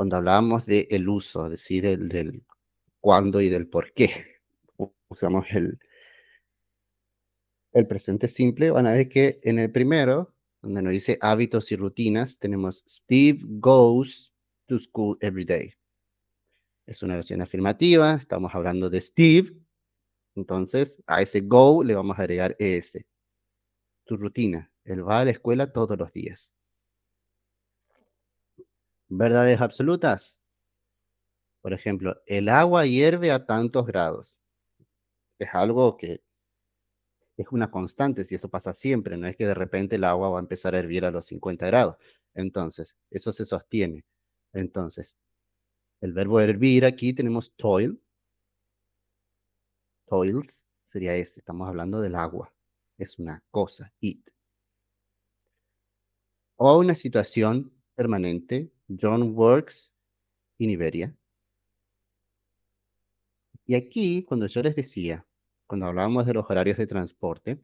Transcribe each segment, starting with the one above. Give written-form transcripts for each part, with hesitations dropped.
cuando hablábamos del uso, es decir, del cuándo y del por qué usamos el presente simple, van a ver que en el primero, donde nos dice hábitos y rutinas, tenemos Steve goes to school every day. Es una oración afirmativa, estamos hablando de Steve, entonces a ese go le vamos a agregar ES. Tu rutina, él va a la escuela todos los días. Verdades absolutas. Por ejemplo, el agua hierve a tantos grados. Es algo que es una constante, si eso pasa siempre, no es que de repente el agua va a empezar a hervir a los 50 grados. Entonces, eso se sostiene. Entonces, el verbo hervir aquí tenemos toil, toils sería ese, estamos hablando del agua, es una cosa, it. O una situación permanente, John works in Iberia. Y aquí, cuando yo les decía, cuando hablábamos de los horarios de transporte,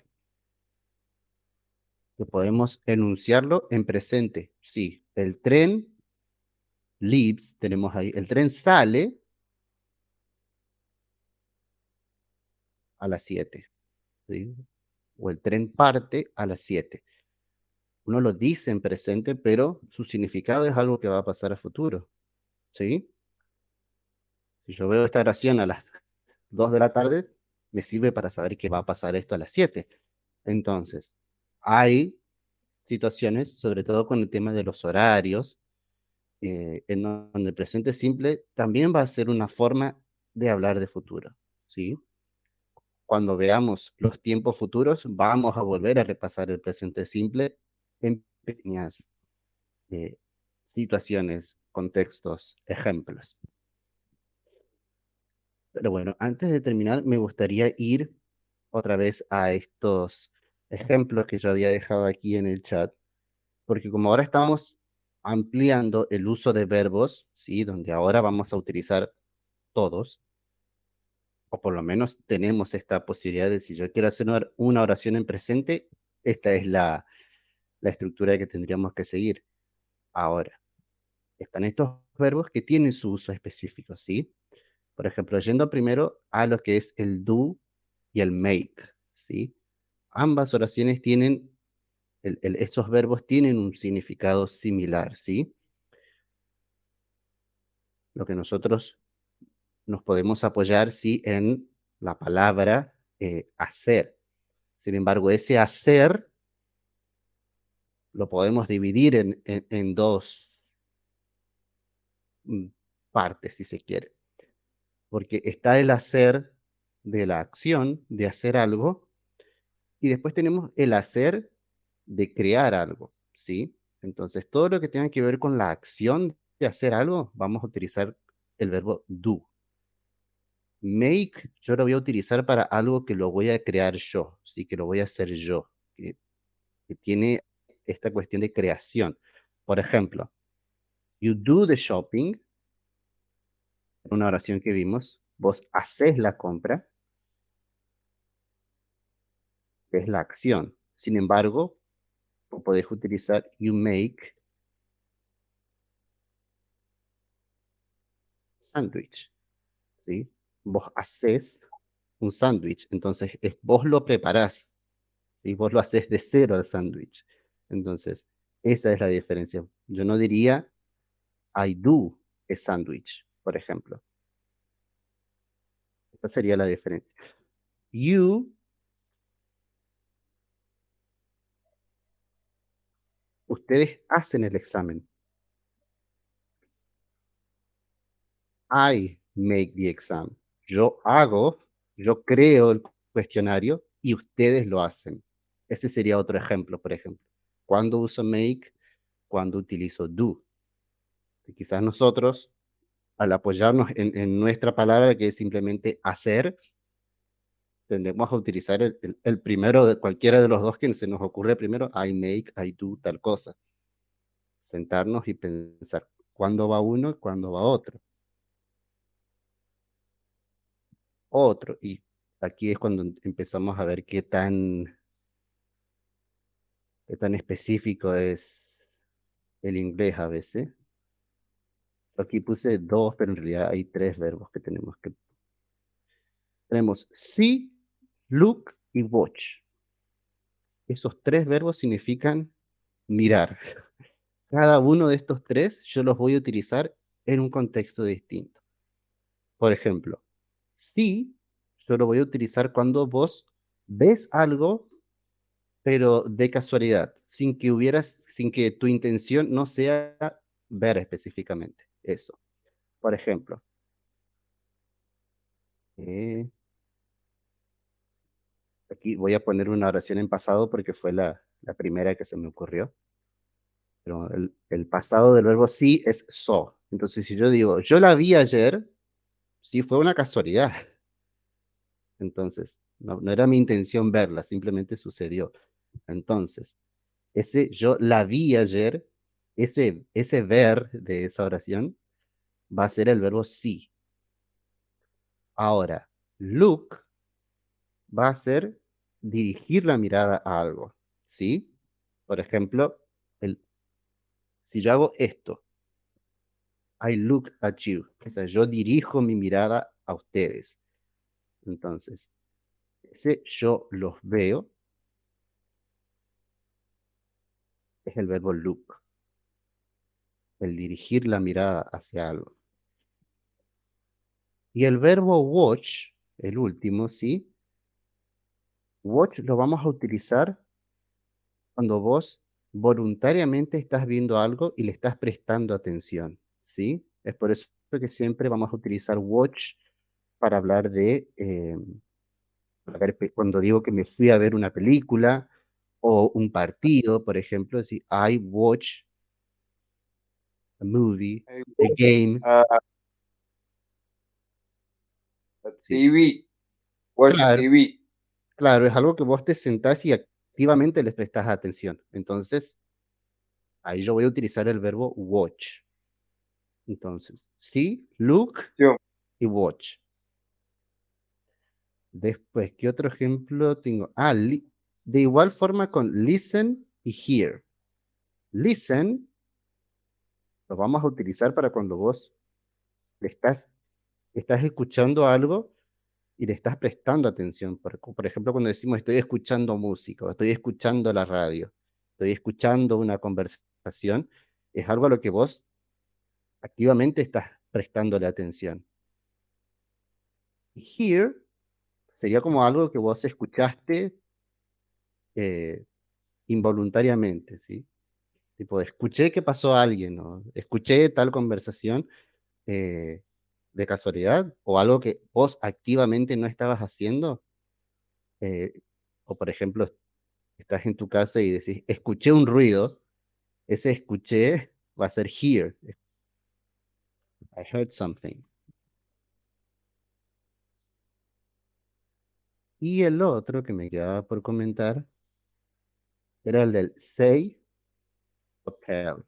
que podemos enunciarlo en presente. Sí, el tren leaves, tenemos ahí, el tren sale a las 7, ¿sí? O el tren parte a las 7. Uno lo dice en presente, pero su significado es algo que va a pasar a futuro, ¿sí? Si yo veo esta oración a las 2 de la tarde, me sirve para saber que va a pasar esto a las 7. Entonces, hay situaciones, sobre todo con el tema de los horarios, en donde el presente simple también va a ser una forma de hablar de futuro, ¿sí? Cuando veamos los tiempos futuros, vamos a volver a repasar el presente simple en pequeñas eh, situaciones, contextos, ejemplos. Pero bueno, antes de terminar, me gustaría ir otra vez a estos ejemplos que yo había dejado aquí en el chat, porque como ahora estamos ampliando el uso de verbos, ¿sí? Donde ahora vamos a utilizar todos, o por lo menos tenemos esta posibilidad de si yo quiero hacer una oración en presente, esta es la estructura que tendríamos que seguir. Ahora, están estos verbos que tienen su uso específico, ¿sí? Por ejemplo, yendo primero a lo que es el do y el make, ¿sí? Ambas oraciones tienen, estos verbos tienen un significado similar, ¿sí? Lo que nosotros nos podemos apoyar, sí, en la palabra hacer. Sin embargo, ese hacer lo podemos dividir en dos mm, partes, si se quiere. Porque está el hacer de la acción, de hacer algo, y después tenemos el hacer de crear algo, ¿sí? Entonces, todo lo que tenga que ver con la acción de hacer algo, vamos a utilizar el verbo do. Make, yo lo voy a utilizar para algo que lo voy a crear yo, ¿sí? Que lo voy a hacer yo, que tiene esta cuestión de creación. Por ejemplo, you do the shopping, una oración que vimos, vos haces la compra, que es la acción. Sin embargo, vos podés utilizar you make sandwich, ¿sí? Vos haces un sándwich, entonces vos lo preparás, y vos lo haces de cero al sándwich. Entonces, esa es la diferencia. Yo no diría I do a sandwich, por ejemplo. Esa sería la diferencia. You, ustedes hacen el examen. I make the exam. Yo hago, yo creo el cuestionario y ustedes lo hacen. Ese sería otro ejemplo, por ejemplo. ¿Cuándo uso make? Cuando utilizo do. Y quizás nosotros, al apoyarnos en nuestra palabra, que es simplemente hacer, tendemos a utilizar el primero de cualquiera de los dos que se nos ocurre primero, I make, I do, tal cosa. Sentarnos y pensar cuándo va uno y cuándo va otro. Otro. Y aquí es cuando empezamos a ver qué tan específico es el inglés a veces. Aquí puse dos, pero en realidad hay tres verbos que tenemos que... Tenemos see, look y watch. Esos tres verbos significan mirar. Cada uno de estos tres yo los voy a utilizar en un contexto distinto. Por ejemplo, see, yo lo voy a utilizar cuando vos ves algo, pero de casualidad, sin que tu intención no sea ver específicamente eso. Por ejemplo, eh, aquí voy a poner una oración en pasado porque fue la primera que se me ocurrió. Pero el pasado del verbo sí es saw. Entonces, si yo digo, yo la vi ayer, sí fue una casualidad. Entonces, no era mi intención verla, simplemente sucedió. Entonces, ese yo la vi ayer, ese ver de esa oración va a ser el verbo sí. Ahora, look va a ser dirigir la mirada a algo, ¿sí? Por ejemplo, si yo hago esto, I look at you, o sea, yo dirijo mi mirada a ustedes. Entonces, ese yo los veo es el verbo look, el dirigir la mirada hacia algo. Y el verbo watch, el último, ¿sí? Watch lo vamos a utilizar cuando vos voluntariamente estás viendo algo y le estás prestando atención, ¿sí? Es por eso que siempre vamos a utilizar watch para hablar de, cuando digo que me fui a ver una película o un partido, por ejemplo, decir, I watch a movie, I a watch game, a ¿sí? TV. Watch Claro, TV. claro, es algo que vos te sentás y activamente les prestas atención. Entonces, ahí yo voy a utilizar el verbo watch. Entonces, see, look Acción. y watch. Después, ¿qué otro ejemplo tengo? De igual forma con listen y hear. Listen lo vamos a utilizar para cuando vos le estás escuchando algo y le estás prestando atención. Por ejemplo, cuando decimos estoy escuchando música, o estoy escuchando la radio, estoy escuchando una conversación, es algo a lo que vos activamente estás prestándole atención. Y hear sería como algo que vos escuchaste eh, involuntariamente, ¿sí? Tipo, escuché que pasó a alguien, o escuché tal conversación eh, de casualidad, o algo que vos activamente no estabas haciendo. eh, o por ejemplo, estás en tu casa y decís, escuché un ruido, ese escuché va a ser hear. I heard something. Y el otro que me quedaba por comentar era el del say o tell.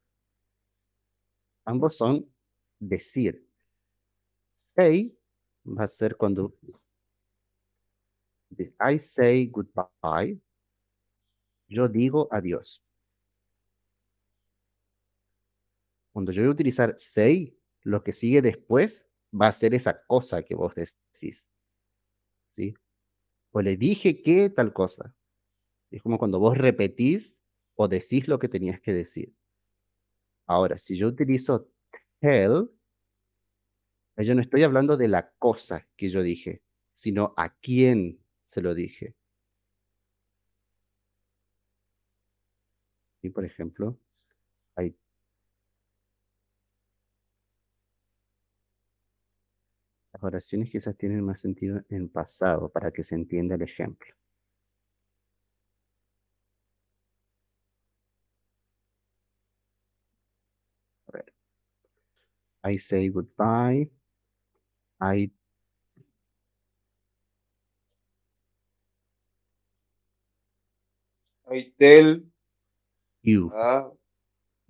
Ambos son decir. Say va a ser cuando I say goodbye, yo digo adiós. Cuando yo voy a utilizar say, lo que sigue después va a ser esa cosa que vos decís, ¿sí? O le dije que tal cosa. Es como cuando vos repetís o decís lo que tenías que decir. Ahora, si yo utilizo tell, yo no estoy hablando de la cosa que yo dije, sino a quién se lo dije. Y por ejemplo, hay las oraciones quizás tienen más sentido en pasado para que se entienda el ejemplo. A ver, I say goodbye, I I tell. you. Ah,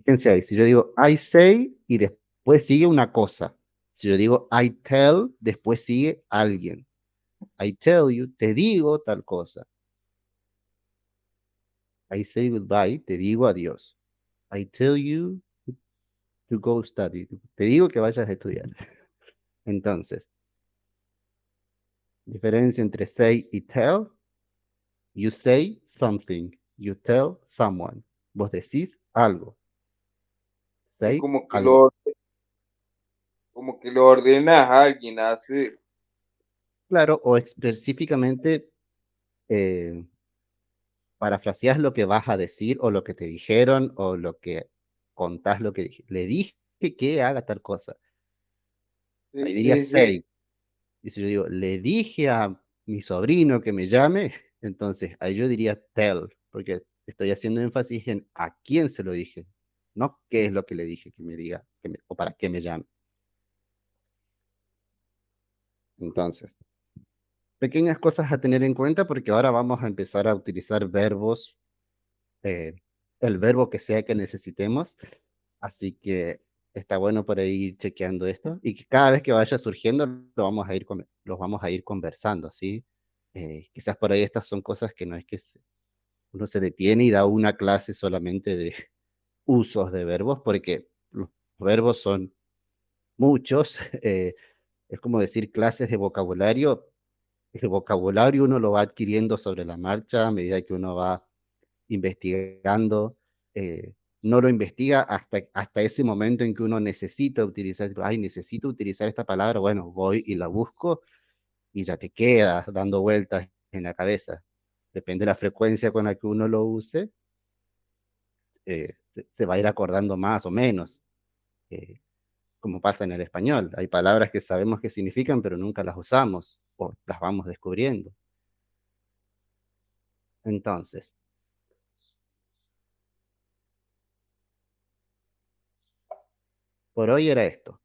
Fíjense ahí, si yo digo I say y después sigue una cosa. Si yo digo I tell, después sigue alguien. I tell you, te digo tal cosa. I say goodbye, te digo adiós. I tell you To go study. Te digo que vayas a estudiar. Entonces, diferencia entre say y tell. You say something. You tell someone. Vos decís algo. Es Say algo. como que lo ordenas a alguien a hacer. Claro, o específicamente eh, parafraseas lo que vas a decir o lo que te dijeron o lo que contás lo que dije. Le dije que haga tal cosa. Ahí Sí, diría sí, sí. say. Y si yo digo, le dije a mi sobrino que me llame, entonces ahí yo diría tell, porque estoy haciendo énfasis en a quién se lo dije, no qué es lo que le dije que me diga o para qué me llame. Entonces, pequeñas cosas a tener en cuenta porque ahora vamos a empezar a utilizar verbos, eh, el verbo que sea que necesitemos. Así que está bueno por ahí ir chequeando esto y que cada vez que vaya surgiendo los vamos a ir conversando, ¿sí? Quizás por ahí estas son cosas que no es que uno se detiene y da una clase solamente de usos de verbos, porque los verbos son muchos. Es como decir clases de vocabulario. El vocabulario uno lo va adquiriendo sobre la marcha a medida que uno va investigando. No lo investiga hasta ese momento en que uno necesita utilizar, ay, necesito utilizar esta palabra, bueno, voy y la busco y ya te queda dando vueltas en la cabeza. Depende de la frecuencia con la que uno lo use, se va a ir acordando más o menos, eh, como pasa en el español. Hay palabras que sabemos qué significan, pero nunca las usamos o las vamos descubriendo. Entonces, por hoy era esto.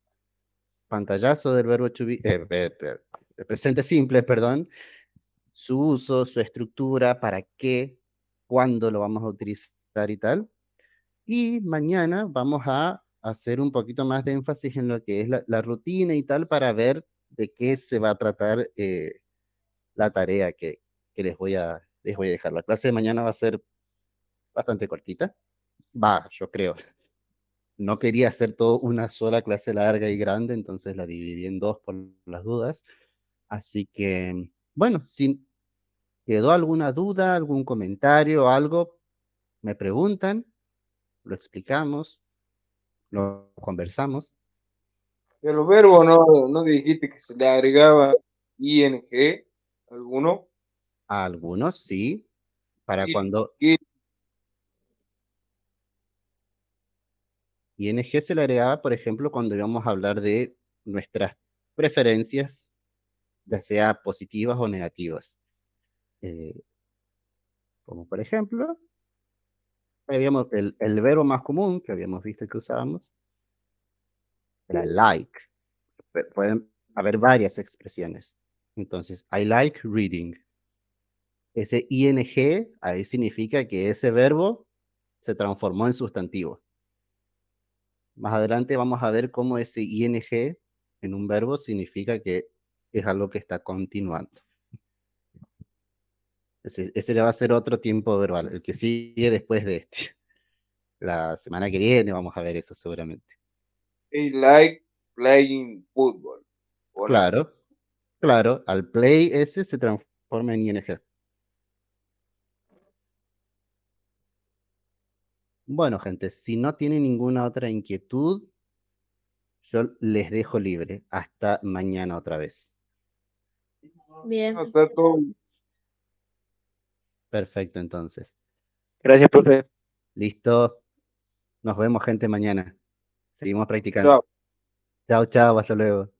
Pantallazo del verbo to be, el presente simple, perdón, su uso, su estructura, para qué, cuándo lo vamos a utilizar y tal. Y mañana vamos a hacer un poquito más de énfasis en lo que es la rutina y tal para ver de qué se va a tratar la tarea que les voy a dejar. La clase de mañana va a ser bastante cortita. Va, yo creo. No quería hacer todo una sola clase larga y grande, entonces la dividí en dos por las dudas. Así que, bueno, si quedó alguna duda, algún comentario, algo, me preguntan, lo explicamos, lo conversamos. De los verbos no dijiste que se le agregaba ing alguno. A algunos sí, para ¿Qué, cuando qué? ing se le agregaba, por ejemplo, cuando íbamos a hablar de nuestras preferencias, ya sea positivas o negativas. Eh, Como por ejemplo, habíamos el verbo más común que habíamos visto que usábamos, era like. Pueden haber varias expresiones. Entonces, I like reading. Ese ing ahí significa que ese verbo se transformó en sustantivo. Más adelante vamos a ver cómo ese ing en un verbo significa que es algo que está continuando. Ese ya va a ser otro tiempo verbal, el que sigue después de este. La semana que viene vamos a ver eso seguramente. I like playing football. ¿O no? Claro, claro, al play ese se transforma en ing. Bueno, gente, si no tienen ninguna otra inquietud, yo les dejo libre hasta mañana otra vez. Bien, No, está todo. Perfecto, entonces. Gracias, profe. Listo. Nos vemos, gente, mañana. Seguimos practicando. Chao. Chao, chao, hasta luego.